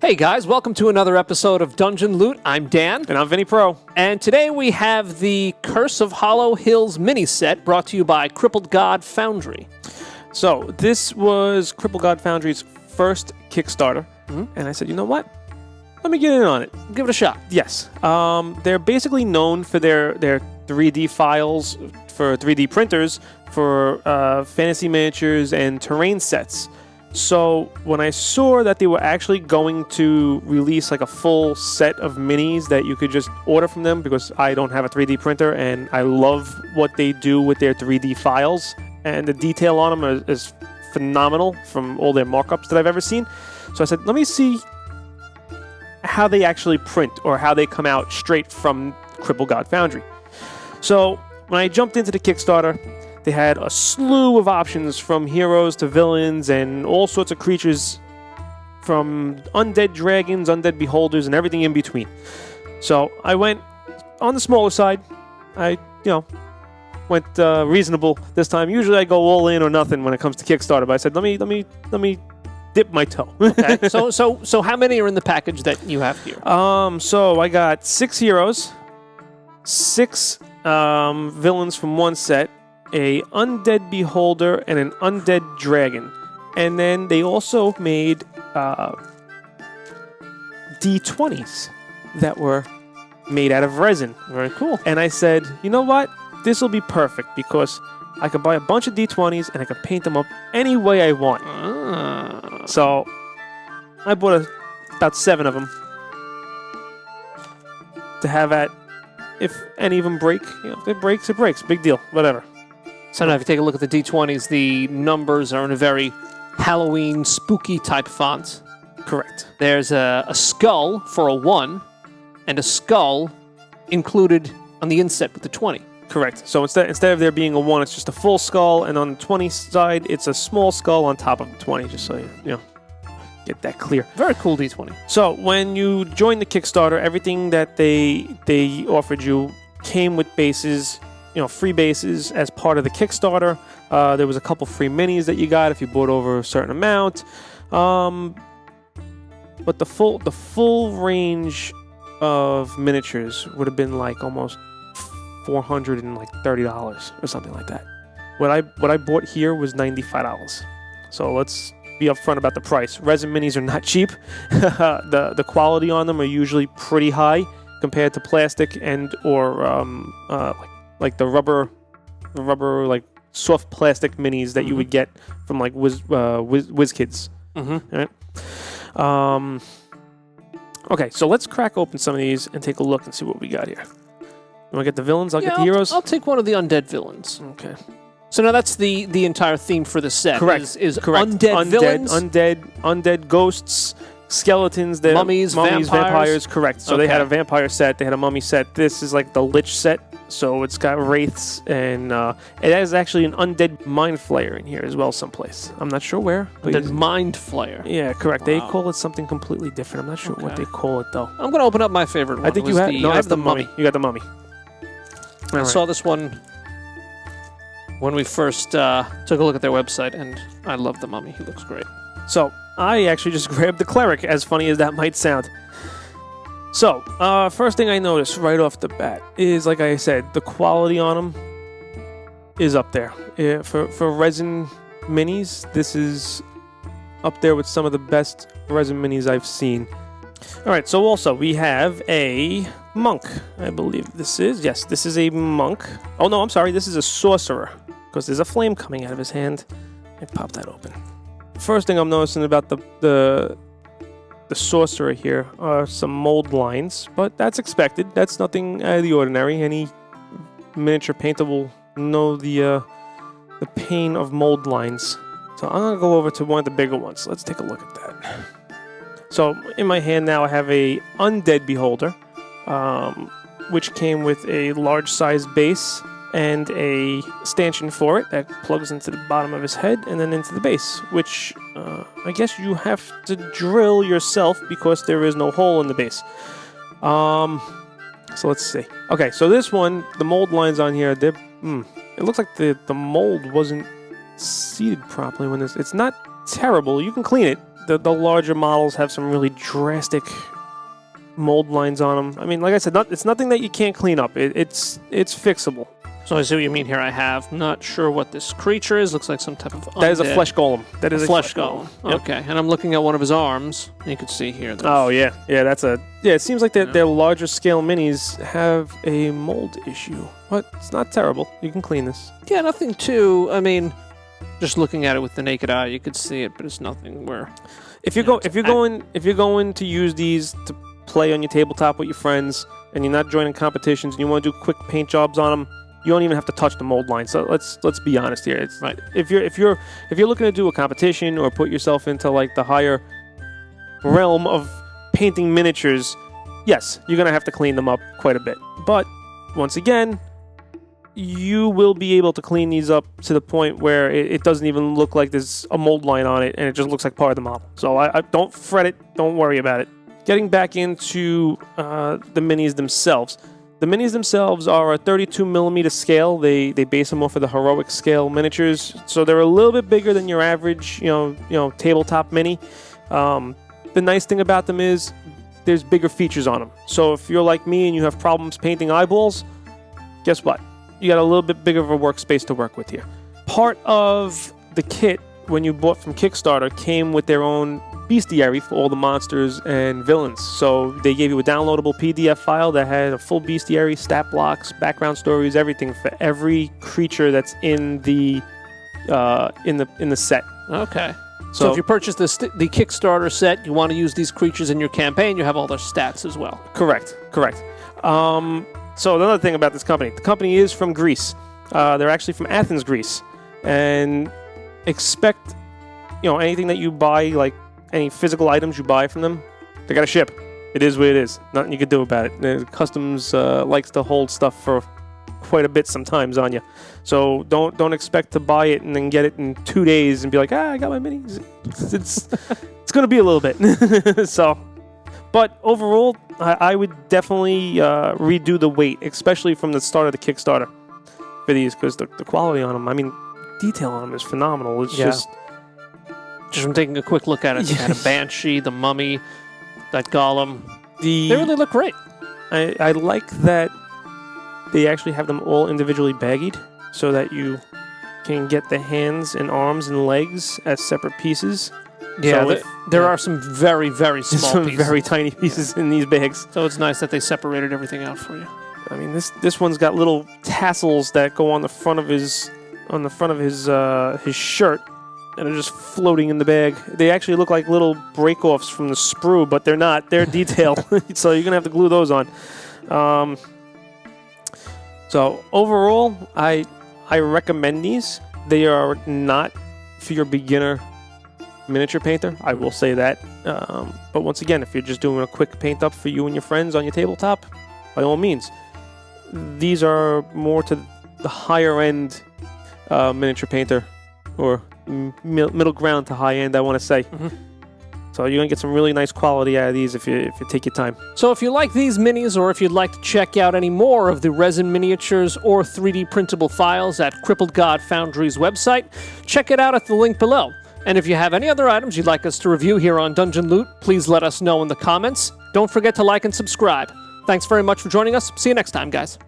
Hey guys, welcome to another episode of Dungeon Loot. I'm Dan. And I'm Vinny Pro. And today we have the Curse of Hollow Hills mini set brought to you by Crippled God Foundry. So this was Crippled God Foundry's first KickStarter. And I said, you know what? Let me get in on it. Give it a shot. Yes. They're basically known for their 3D files, for 3D printers, for fantasy miniatures and terrain sets. So when I saw that they were actually going to release like a full set of minis that you could just order from them, because I don't have a 3D printer and I love what they do with their 3D files, and the detail on them is phenomenal from all their markups that I've ever seen. So I said, let me see how they actually print, or how they come out straight from Crippled God Foundry. So when I jumped into the Kickstarter, they had a slew of options, from heroes to villains and all sorts of creatures, from undead dragons, undead beholders, and everything in between. So I went on the smaller side. I, went reasonable this time. Usually I go all in or nothing when it comes to Kickstarter, but I said, let me dip my toe. Okay. So how many are in the package that you have here? So I got 6 heroes, 6 villains from one set, a Undead Beholder, and an Undead Dragon. And then they also made D20s that were made out of resin. Very cool. And I said, you know what? This will be perfect, because I could buy a bunch of D20s and I could paint them up any way I want. So I bought about 7 of them to have at, if any of them break, if it breaks, it breaks. Big deal. Whatever. So now if you take a look at the D20s, the numbers are in a very Halloween, spooky type font. Correct. There's a skull for a 1, and a skull included on the inset with the 20. Correct. So instead of there being a 1, it's just a full skull, and on the 20 side, it's a small skull on top of the 20, just so you get that clear. Very cool D20. So when you join the Kickstarter, everything that they offered you came with bases, free bases as part of the Kickstarter. There was a couple free minis that you got if you bought over a certain amount. But the full range of miniatures would have been like almost $430 or something like that. What I bought here was $95. So let's be upfront about the price. Resin minis are not cheap. The quality on them are usually pretty high compared to plastic and or like the rubber like soft plastic minis that you would get from like WizKids. All right. Okay, so let's crack open some of these and take a look and see what we got here. You want to get the villains? I'll get the heroes. I'll take one of the undead villains. Okay. So now that's the entire theme for the set. Correct. Is Correct. Undead villains? Undead ghosts, skeletons, mummies, vampires. Correct. So Okay. they had a vampire set, they had a mummy set. This is like the Lich set. So it's got wraiths, and it has actually an undead mind flayer in here as well someplace. I'm not sure where. The mind flayer. Yeah, correct. Wow. They call it something completely different. I'm not sure what they call it, though. I'm going to open up my favorite one. I think you have... No, I that's have the mummy. You got the mummy. I saw this one when we first took a look at their website, and I love the mummy. He looks great. So I actually just grabbed the cleric, as funny as that might sound. So, first thing I noticed right off the bat is, like I said, the quality on them is up there. Yeah, for resin minis, this is up there with some of the best resin minis I've seen. All right, so also we have a monk, I believe this is. Yes, this is a monk. Oh, no, I'm sorry. This is a sorcerer, because there's a flame coming out of his hand. Let me pop that open. First thing I'm noticing about the sorcerer here are some mold lines, but that's expected. That's nothing out of the ordinary. Any miniature painter will know the pain of mold lines. So I'm going to go over to one of the bigger ones. Let's take a look at that. So in my hand now I have a Undead Beholder, which came with a large size base and a stanchion for it that plugs into the bottom of his head and then into the base, which I guess you have to drill yourself because there is no hole in the base. So let's see. Okay, so this one, the mold lines on here, it looks like the mold wasn't seated properly when it's not terrible. You can clean it. the larger models have some really drastic mold lines on them. I mean, like I said, it's nothing that you can't clean up. It's fixable. So I see what you mean here. I have not sure what this creature is. Looks like some type of undead. That is a flesh golem. That is a flesh golem. Yep. Okay, and I'm looking at one of his arms. You can see here. Oh yeah, that's a It seems like their larger scale minis have a mold issue, but it's not terrible. You can clean this. Yeah, nothing too. I mean, just looking at it with the naked eye, you could see it, but it's nothing where. If you're going to use these to play on your tabletop with your friends, and you're not joining competitions, and you want to do quick paint jobs on them, you don't even have to touch the mold line. So let's be honest here. It's right. If you're looking to do a competition or put yourself into like the higher realm of painting miniatures, yes, you're gonna have to clean them up quite a bit. But once again, you will be able to clean these up to the point where it doesn't even look like there's a mold line on it, and it just looks like part of the model. So I don't fret it. Don't worry about it. Getting back into the minis themselves. The minis themselves are a 32 millimeter scale. They base them off of the heroic scale miniatures, so they're a little bit bigger than your average, tabletop mini. The nice thing about them is there's bigger features on them. So if you're like me and you have problems painting eyeballs, guess what? You got a little bit bigger of a workspace to work with here. Part of the kit when you bought from Kickstarter came with their own bestiary for all the monsters and villains. So they gave you a downloadable PDF file that had a full bestiary, stat blocks, background stories, everything for every creature that's in the set. Okay. So if you purchase the Kickstarter set, you want to use these creatures in your campaign, you have all their stats as well. Correct. So another thing about this company, the company is from Greece. They're actually from Athens, Greece, and expect anything that you buy, like any physical items you buy from them, they gotta ship. It is what it is. Nothing you can do about it. Customs likes to hold stuff for quite a bit sometimes on you. So don't expect to buy it and then get it in 2 days and be like, I got my minis. It's gonna be a little bit. But overall, I would definitely redo the weight, especially from the start of the Kickstarter for these, because the quality on them, I mean, detail on them is phenomenal. It's just from taking a quick look at it, you had a Banshee, the Mummy, that Golem. They really look great. I like that they actually have them all individually baggied so that you can get the hands and arms and legs as separate pieces. Yeah, so there are some very, very small pieces. Very tiny pieces in these bags. So it's nice that they separated everything out for you. I mean, this one's got little tassels that go on the front of his shirt, and are just floating in the bag. They actually look like little break-offs from the sprue, but they're not. They're detailed, so you're gonna have to glue those on. So overall, I recommend these. They are not for your beginner miniature painter, I will say that. But once again, if you're just doing a quick paint up for you and your friends on your tabletop, by all means. These are more to the higher end miniature painter, or middle ground to high end, I want to say. Mm-hmm. So you're going to get some really nice quality out of these if you take your time. So if you like these minis, or if you'd like to check out any more of the resin miniatures or 3D printable files at Crippled God Foundry's website, check it out at the link below. And if you have any other items you'd like us to review here on Dungeon Loot, please let us know in the comments. Don't forget to like and subscribe. Thanks very much for joining us. See you next time, guys.